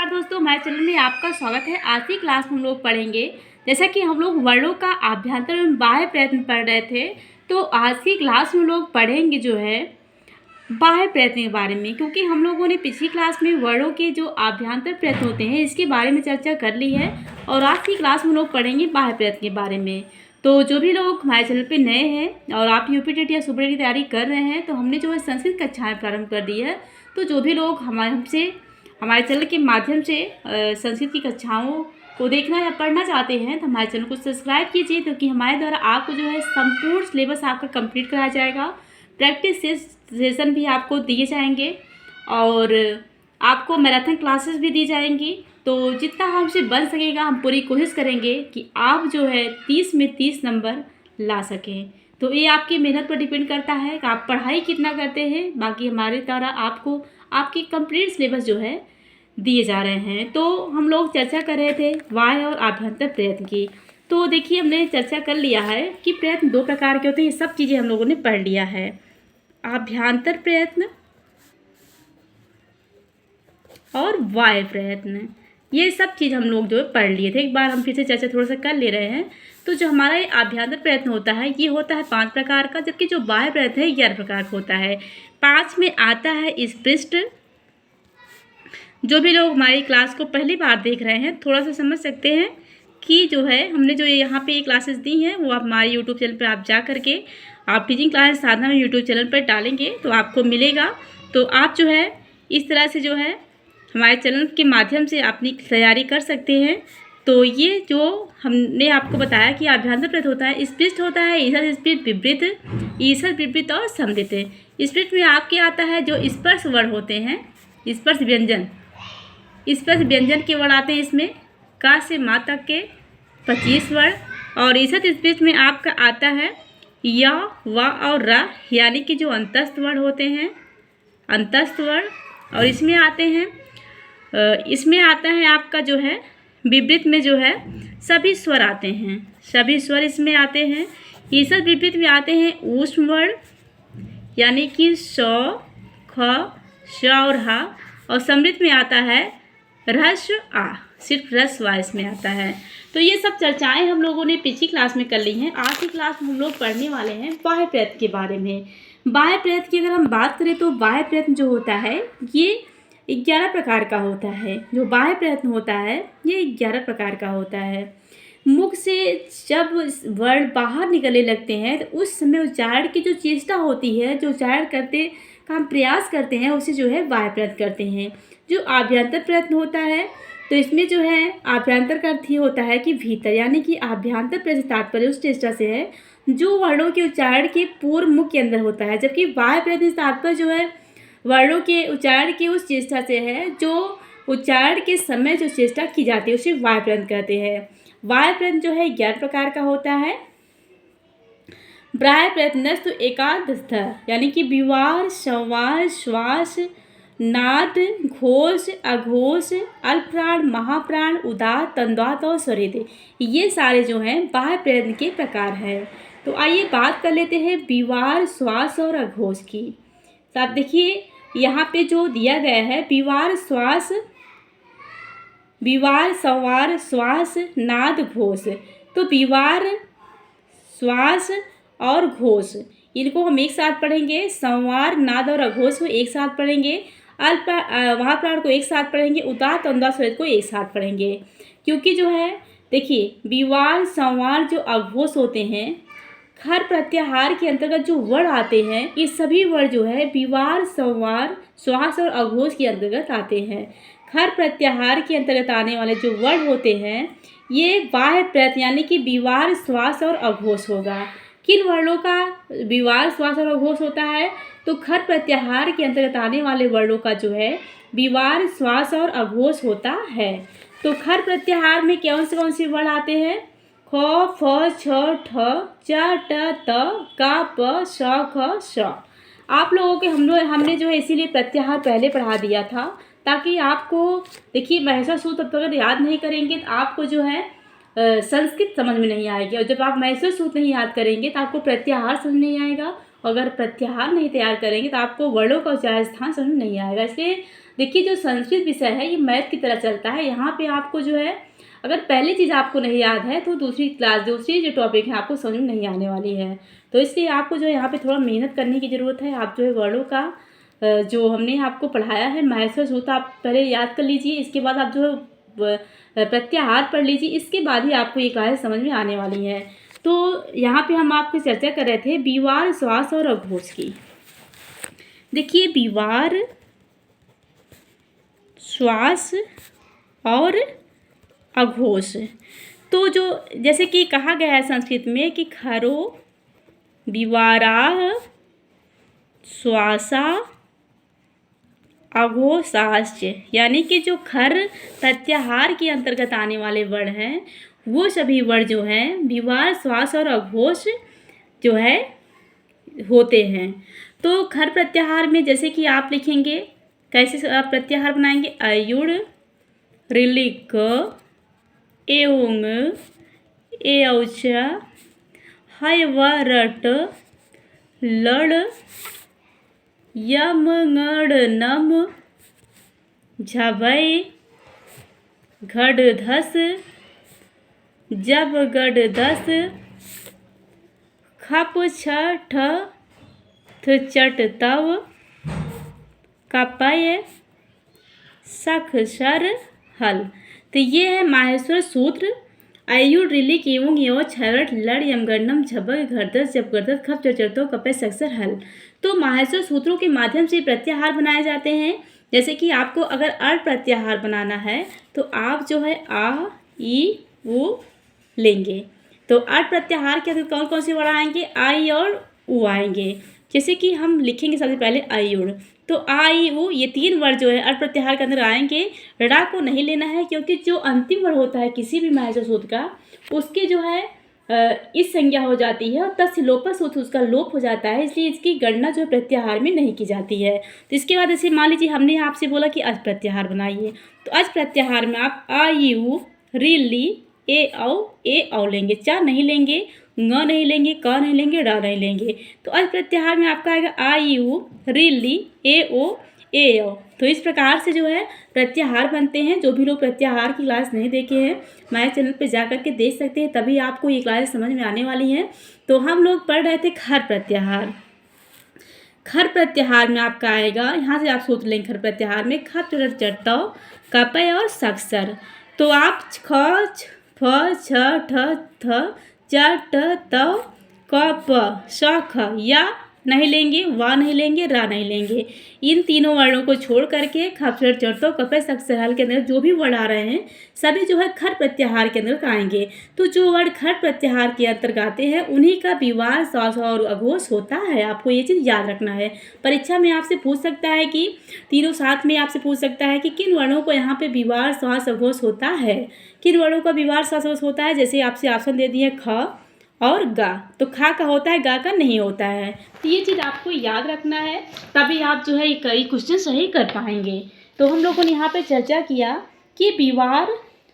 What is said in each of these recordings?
नमस्कार दोस्तों, हमारे चैनल में आपका स्वागत है। आज की क्लास में हम लोग पढ़ेंगे, जैसा कि हम लोग वर्णों का आभ्यंतर एवं बाह्य प्रयत्न पढ़ रहे थे, तो आज की क्लास में लोग पढ़ेंगे जो है बाह्य प्रयत्न के बारे में। क्योंकि हम लोगों ने पिछली क्लास में वर्णों के जो आभ्यंतर प्रयत्न होते हैं इसके बारे में चर्चा कर ली है, और आज की क्लास में लोग पढ़ेंगे बाह्य प्रयत्न के बारे में। तो जो भी लोग हमारे चैनल पे नए हैं और आप यूपी टेट या सुपर टेट की तैयारी कर रहे हैं, तो हमने जो है संस्कृत कक्षाएं प्रारंभ कर दी है। तो जो भी लोग हमारे चैनल के माध्यम से संस्कृत की कक्षाओं को देखना या पढ़ना चाहते हैं, तो हमारे चैनल को सब्सक्राइब कीजिए, क्योंकि हमारे द्वारा आपको जो है संपूर्ण सिलेबस आपका कंप्लीट कराया जाएगा। प्रैक्टिस सेशन भी आपको दिए जाएंगे और आपको मैराथन क्लासेस भी दी जाएंगी। तो जितना हमसे बन सकेगा हम पूरी कोशिश करेंगे कि आप जो है 30 में 30 नंबर ला सकें। तो ये आपकी मेहनत पर डिपेंड करता है कि आप पढ़ाई कितना करते हैं। बाकी हमारे द्वारा आपको आपकी कंप्लीट सिलेबस जो है दिए जा रहे हैं। तो हम लोग चर्चा कर रहे थे बाह्य और आभ्यंतर प्रयत्न की। तो देखिए, हमने चर्चा कर लिया है कि प्रयत्न दो प्रकार के होते हैं। ये सब चीज़ें हम लोगों ने पढ़ लिया है। आभ्यंतर प्रयत्न और बाह्य प्रयत्न, ये सब चीज़ हम लोग जो है पढ़ लिए थे। एक बार हम फिर से चर्चा थोड़ा सा कर ले रहे हैं। तो जो हमारा ये आभ्यंतर प्रयत्न होता है ये होता है 5 प्रकार का, जबकि जो बाह्य प्रयत्न है 11 प्रकार का होता है। 5 में आता है स्पृष्ट। जो भी लोग हमारी क्लास को पहली बार देख रहे हैं थोड़ा सा समझ सकते हैं कि जो है हमने जो यहाँ पे क्लासेस दी हैं वो आप हमारे यूट्यूब चैनल पर आप जा करके आप टीचिंग क्लास साधना में यूट्यूब चैनल पर डालेंगे तो आपको मिलेगा। तो आप जो है इस तरह से जो है हमारे चैनल के माध्यम से अपनी तैयारी कर सकते हैं। तो ये जो हमने आपको बताया कि आभ्यंतर प्रयत्न होता है, स्पृष्ट होता है, ईषद स्पृष्ट, विवृत, ईषद विवृत और समृत। स्पृष्ट में आपके आता है जो स्पर्श वर्ण होते हैं, स्पर्श व्यंजन, स्पर्श व्यंजन के वर्ण आते हैं इसमें, का से मा तक के 25 वर्ण। और ईषद स्पृष्ट में आपका आता है या, वा और रा, यानी कि जो अंतस्थ वर्ण होते हैं, अंतस्थ वर्ण। और इसमें आता है आपका जो है विवृत में जो है सभी स्वर आते हैं, सभी स्वर इसमें आते हैं। ईषद विवृत में आते हैं ऊष्म वर्ण, यानी कि स, ख, श और हा। और समृत में आता है ह्रस्व आ, सिर्फ ह्रस्व आ इसमें आता है। तो ये सब चर्चाएं हम लोगों ने पिछली क्लास में कर ली हैं। आज की क्लास में हम लोग पढ़ने वाले हैं बाह्य प्रयत्न के बारे में। बाह्य प्रयत्न की अगर हम बात करें तो बाह्य प्रयत्न जो होता है ये 11 प्रकार का होता है। जो बाह्य प्रयत्न होता है ये 11 प्रकार का होता है। मुख से जब वर्ण बाहर निकलने लगते हैं तो उस समय उच्चारण की जो चेष्टा होती है, जो उच्चारण करते का हम प्रयास करते हैं, उसे जो है बाह्य प्रयत्न करते हैं। जो आभ्यंतर प्रयत्न होता है तो इसमें जो है आभ्यंतर का अर्थ ये होता है कि भीतर, यानी कि आभ्यंतर प्रयत्न तात्पर्य उस चेष्टा से है जो वर्णों के उच्चारण के पूर्व मुख के अंदर होता है। जबकि बाह्य प्रयत्न तात्पर्य जो है वर्णों के उच्चारण की उस चेष्टा से है जो उच्चारण के समय जो चेष्टा की जाती है उसे बाह्य प्रयत्न कहते हैं। बाह्य प्रयत्न जो है 11 प्रकार का होता है। बाह्य प्रयत्नस्तु एकादश, यानी कि विवार, संवार, श्वास, नाद, घोष, अघोष, अल्पप्राण, महाप्राण, उदात, तंद्वात और स्वरित, ये सारे जो हैं बाह्य प्रयत्न के प्रकार हैं। तो आइए बात कर लेते हैं विवार, श्वास और अघोष की। तो आप देखिए यहाँ पे जो दिया गया है विवार, श्वास, विवार, संवार, श्वास, नाद, घोष। तो विवार, श्वास और घोष इनको हम एक साथ पढ़ेंगे। संवार, नाद और अघोष को एक साथ पढ़ेंगे। महाप्राण को एक साथ पढ़ेंगे। उदात, तंद्वा, स्वरित को एक साथ पढ़ेंगे। क्योंकि जो है देखिए विवार, संवार जो अघोष होते हैं, खर प्रत्याहार के अंतर्गत जो वर्ण आते हैं ये सभी वर्ण जो है विवार, संवार, श्वास और अघोष के अंतर्गत आते हैं। खर प्रत्याहार के अंतर्गत आने वाले जो वर्ण होते हैं ये बाह्य प्रयत्न, यानी कि विवार, श्वास और अघोष होगा। किन वर्णों का विवार, श्वास और अघोष होता है? तो खर प्रत्याहार के अंतर्गत आने वाले वर्णों का जो है विवार, श्वास और अघोष होता है। तो खर प्रत्याहार में कौन से वर्ण आते हैं? ख, फ, छ, ठ, च, ट, त, क, प, श, ख, श। आप लोगों के हमने जो है इसीलिए प्रत्याहार पहले पढ़ा दिया था, ताकि आपको देखिए महसूस सूत्र अगर याद नहीं करेंगे तो आपको जो है संस्कृत समझ में नहीं आएगी। और जब आप महसूस सूत्र नहीं याद करेंगे तो आपको प्रत्याहार समझ नहीं आएगा। और अगर प्रत्याहार नहीं तैयार करेंगे तो आपको वर्णों का उच्चारण स्थान समझ में नहीं आएगा। इसलिए देखिए जो संस्कृत विषय है ये मैथ की तरह चलता है। यहाँ पे आपको जो है अगर पहली चीज़ आपको नहीं याद है तो दूसरी जो टॉपिक है आपको समझ में नहीं आने वाली है। तो इसलिए आपको जो है यहाँ पे थोड़ा मेहनत करने की ज़रूरत है। आप जो है वर्डों का जो हमने आपको पढ़ाया है माहेश्वर सूत्र आप पहले याद कर लीजिए। इसके बाद आप जो प्रत्याहार पढ़ लीजिए। इसके बाद ही आपको ये क्लास समझ में आने वाली है। तो यहाँ पे हम आपकी चर्चा कर रहे थे विवार, श्वास और अघोष की। देखिए विवार, श्वास और अघोष, तो जो जैसे कि कहा गया है संस्कृत में कि खरो विवाराः श्वासा अघोषाश्च, यानी कि जो खर प्रत्याहार के अंतर्गत आने वाले वर्ण हैं वो सभी वर्ण जो हैं विवार, श्वास और अघोष जो है होते हैं। तो खर प्रत्याहार में जैसे कि आप लिखेंगे, कैसे आप प्रत्याहार बनाएंगे, अयुड़ ऋलिक एवं एऔच हैवरट लड़ यम ङड़ नम झभय घड़ धस जब गड़ दस खप छ ठ थ चट तव कपय सख सर हल। तो ये है माहेश्वर सूत्र। अयुड़ ऋलिक एवं एवच हैवरट लड़ यमगणनम झबग घरदस जब गर्दस खप चरचरतो कपय सक्सर हल। तो माहेश्वर सूत्रों के माध्यम से प्रत्याहार बनाए जाते हैं। जैसे कि आपको अगर अर प्रत्याहार बनाना है तो आप जो है आ ई उ लेंगे। तो अर प्रत्याहार के अंदर कौन कौन से वर्ण आएंगे, आई और उ आएंगे। जैसे कि हम लिखेंगे सबसे पहले अयुड़, तो आ ई उ ये तीन वर्ण जो है अर प्रत्याहार के अंदर आएंगे। ड़ा को नहीं लेना है क्योंकि जो अंतिम वर्ण होता है किसी भी माहेश्वर सूत्र का उसके जो है इस संज्ञा हो जाती है और तस्य लोप सूत्र उसका लोप हो जाता है, इसलिए इसकी गणना जो है प्रत्याहार में नहीं की जाती है। तो इसके बाद जैसे मान लीजिए हमने आपसे बोला कि अज प्रत्याहार बनाइए, तो अज प्रत्याहार में आप आ ई उ री ली ए औ लेंगे, चा नहीं लेंगे, ङ नहीं लेंगे, क नहीं लेंगे, ड़ नहीं लेंगे। तो अज प्रत्याहार में आपका आएगा आ ई उ री ली ए औ। तो इस प्रकार से जो है प्रत्याहार बनते हैं। जो भी लोग प्रत्याहार की क्लास नहीं देखे हैं हमारे चैनल पे जा कर के देख सकते हैं, तभी आपको ये क्लास समझ में आने वाली है। तो हम लोग पढ़ रहे थे खर प्रत्याहार। खर प्रत्याहार में आपका आएगा, यहाँ से आप सूत्र लेंगे खर प्रत्याहार में खप चट कपय और सक्सर। तो आप ख फ छ ठ थ च ट त क प श ख या नहीं लेंगे, वा नहीं लेंगे, रा नहीं लेंगे। इन तीनों वर्णों को छोड़ करके खपसर चटो कपय सक्सर हल के अंदर जो भी वर्ण आ रहे हैं सभी जो है खर प्रत्याहार के अंदर आएंगे। तो जो वर्ण खर प्रत्याहार के अंतर्गत आते हैं उन्हीं का विवार, श्वास और अघोष होता है। आपको ये चीज़ याद रखना है। परीक्षा में आपसे पूछ सकता है कि तीनों साथ में आपसे पूछ सकता है कि किन वर्णों को यहाँ पे विवार, श्वास, अघोष होता है, किन वर्णों का विवार, श्वास, अघोष होता है। जैसे आपसे ऑप्शन दे दिए ख और गा, तो खा का होता है, गा का नहीं होता है। तो ये चीज़ आपको याद रखना है, तभी आप जो है कई क्वेश्चन सही कर पाएंगे। तो हम लोगों ने यहाँ पे चर्चा किया कि विवार,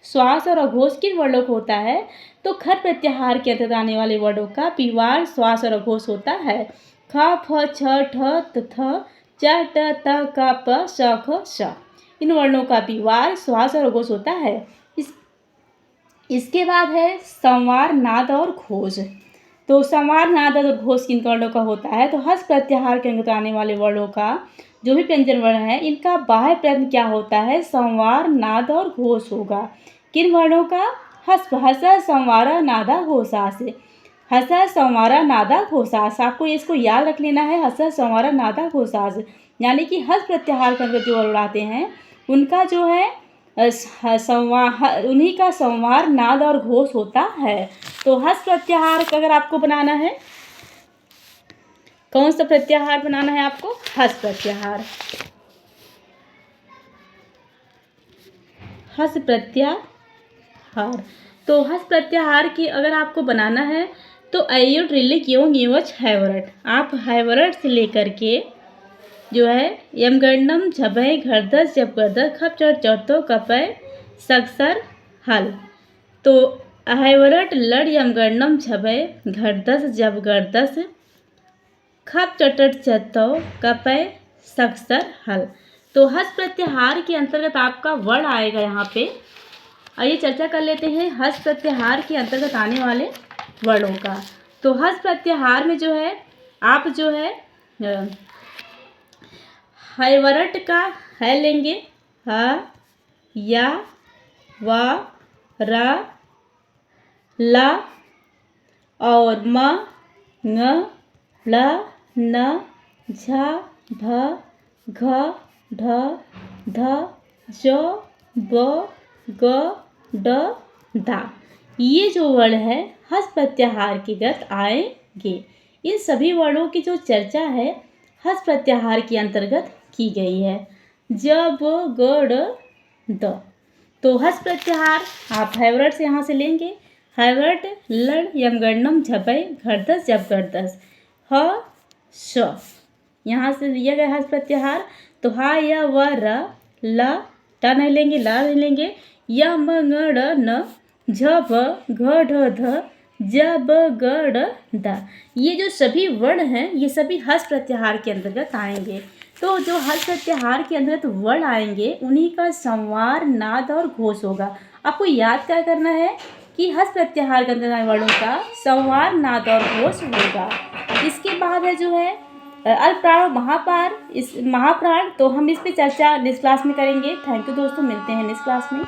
श्वास और अघोष किन वर्णों को होता है। तो खर प्रत्याहार के अंतर्गत आने वाले वर्णों का विवार, श्वास और अघोष होता है। ख फ छ ठ त थ च ट त क प श ख श, इन वर्णों का विवार, श्वास और अघोष होता है। इसके बाद है संवार, नाद और घोष। तो संवार, नाद और घोष किन वर्णों का होता है। तो हस प्रत्याहार के अंतर्गत आने वाले वर्णों का जो भी व्यंजन वर्ण है इनका बाह्य प्रयत्न क्या होता है, संवार, नाद और घोष होगा। किन वर्णों का, हस संवारा नादा घोषास, हस संवारा नादा घोषास। आपको इसको याद रख लेना है, हस संवारा नादा घोषास, यानी कि हस प्रत्याहार के अंतर्गत जो वर्ण आते हैं उनका जो है उन्हीं का संवार, नाद और घोष होता है। तो हस प्रत्याहार अगर आपको बनाना है, कौन सा प्रत्याहार बनाना है आपको, हस प्रत्याहार। हस प्रत्याहार, तो हस प्रत्याहार की अगर आपको बनाना है तो अयुड़ ऋलिक एवं एवच हैवरट, आप हैवरट से लेकर के जो है यमगणनम झभय घरदस जब गर्दस खप चढ़ चढ़तो कपय सक्सर हल। तो हैवरट लड़ यमगणनम झभय घरदस जब गर्दस खप चटट चतो कपय सक्सर हल। तो हस प्रत्याहार के अंतर्गत आपका वर्ण आएगा यहाँ पे। आइए चर्चा कर लेते हैं हस प्रत्याहार के अंतर्गत आने वाले वर्णों का। तो हस प्रत्याहार में जो है आप जो है हैवरट का है लेंगे, ह, या, व, र, ला और म, ङ, ळ, न, झ, भ, घ, ढ, ध, ज, ब, ग, ड, दा। ये जो वर्ण है हस प्रत्याहार के गत आएंगे। इन सभी वर्णों की जो चर्चा है हस प्रत्याहार के अंतर्गत की गई है। ज, ब, ग, ड, द। तो हस प्रत्याहार आप हैवरट से यहाँ से लेंगे। हैवरट लड़ यमगणनम झपय घरदस जब गर्दस ह श। यहाँ से लिया गया हस प्रत्याहार। तो हा या व र ल ट नहीं लेंगे, ल नहीं लेंगे, य म ङ ड न झ भ घ ढ ध ज ब ग ड द। ये जो सभी वर्ण हैं ये सभी हस प्रत्याहार के अंतर्गत आएंगे। तो जो हस प्रत्याहार के अंतर्गत वर्ण आएंगे उन्हीं का संवार, नाद और घोष होगा। आपको याद क्या करना है कि हस प्रत्याहार के अंतर्गत वर्णों का संवार, नाद और घोष होगा। इसके बाद है जो है अल्पप्राण, महाप्राण। तो हम इस पे चर्चा नेक्स्ट क्लास में करेंगे। थैंक यू दोस्तों, मिलते हैं नेक्स्ट क्लास में।